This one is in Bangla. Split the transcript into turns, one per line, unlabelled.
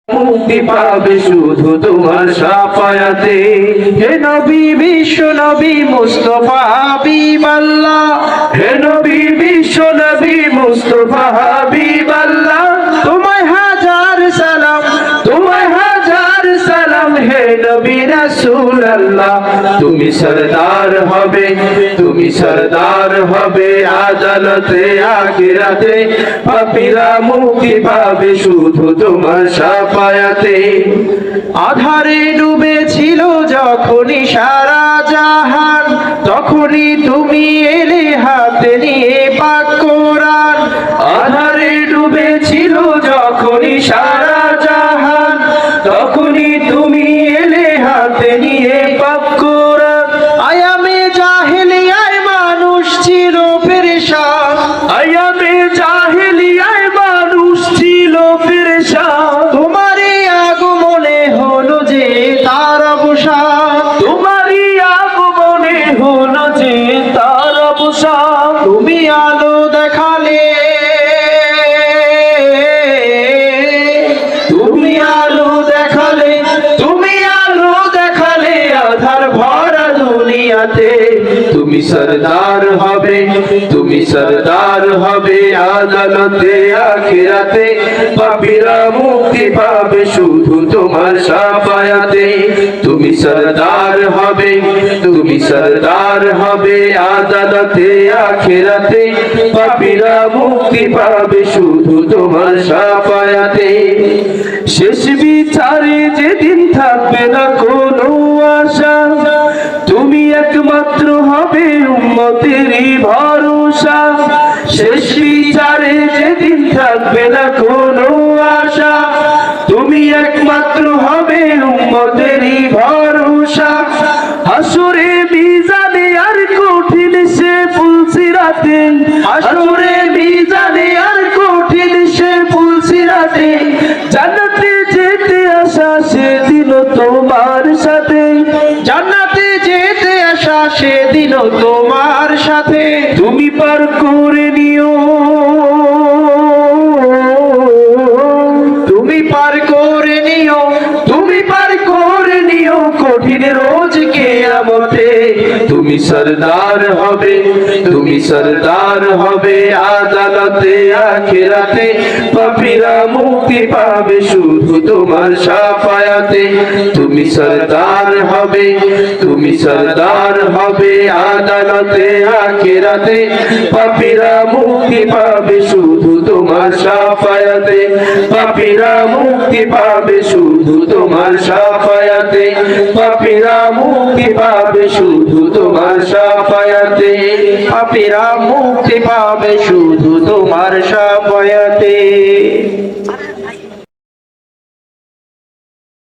মুক্তি পাবে শুধু তোমার শাফায়াতে। হে নবী বিশ্ব নবী মুস্তাফা হাবিবাল্লাহ, হে নবী বিশ্ব নবী মুস্তাফা হাবিবাল্লাহ, তোমায় হাজার সালাম, তোমায় হাজার সালাম হে নবী রাসূলুল্লাহ। তুমি সরদার হবে, তুমি সরদার হবে আদালতে আখিরাতে, পাপীরা মুক্তি পাবে শুধু তোমার শাফায়াতে। আধারে ডুবেছিল যখনই সারা জাহান, তখনই তুমি এলে হাতে নিয়ে পাক কোরআন। আধারে ডুবেছিল যখনই সারা জাহান, তখনই তুমি এলে হাতে নিয়ে পাক কোরআন। আয়ামে জাহেলিয়ায় মানুষ ছিল পেরেশান, আয়ামে জাহেলিয়ায় মানুষ ছিল পেরেশান, তোমারই আগমনে হলো যে তার অবসান, তোমারই আগমনে হলো যে তার অবসান। তুমি আলো দেখালে, তুমি আলো দেখালে, তুমি আলো দেখালে আধার ভরা দুনিয়াতে। তুমি সরদার হবে, তুমি সরদার হবে আদালতে আখিরাতে, পাপীরা মুক্তি পাবে শুধু তোমার শাফায়াতে। তুমি সরদার হবে, তুমি সরদার হবে আদালতে আখিরাতে, পাপীরা মুক্তি পাবে শুধু তোমার শাফায়াতে। শেষ বিচারে যেদিন থাকবে না কোনো আশা, তুমি একমাত্র হবে উম্মতেরই ভরসা। শেষ বিচারে যেদিন থাকবে না কোনো আশা, তুমি একমাত্র হবে উম্মতেরই ভরসা। হাসরে মিজানে আর কঠিন সে পুলসিরাতে, হাসরে মিজানে আর কঠিন সে পুলসিরাতে, জান্নাতে যেতে আসা সেদিন তোমার সাথে, জান্নাতে যেতে আসা সেদিন তোমার সাথে। তুমি পার করে নিও, তুমি পার করে নিও, তুমি পার করে নিও কঠিন রোজ কিয়ামতে। তুমি সরদার হবে, তুমি সরদার হবে আদালতে আখিরাতে, পাপীরা মুক্তি পাবে শুধু তোমার শাফায়াতে। তুমি সরদার হবে, তুমি সরদার হবে আদালতে আখিরাতে, পাপীরা মুক্তি পাবে শুধু তোমার শাফায়াতে, পাপীরা মুক্তি পাবে শুধু তোমার শাফায়াতে, পাপীরা মুক্তি পাবে শুধু তোমার শাফায়াতে, পাপীরা মুক্তি পাবে শুধু তোমার শাফায়াতে।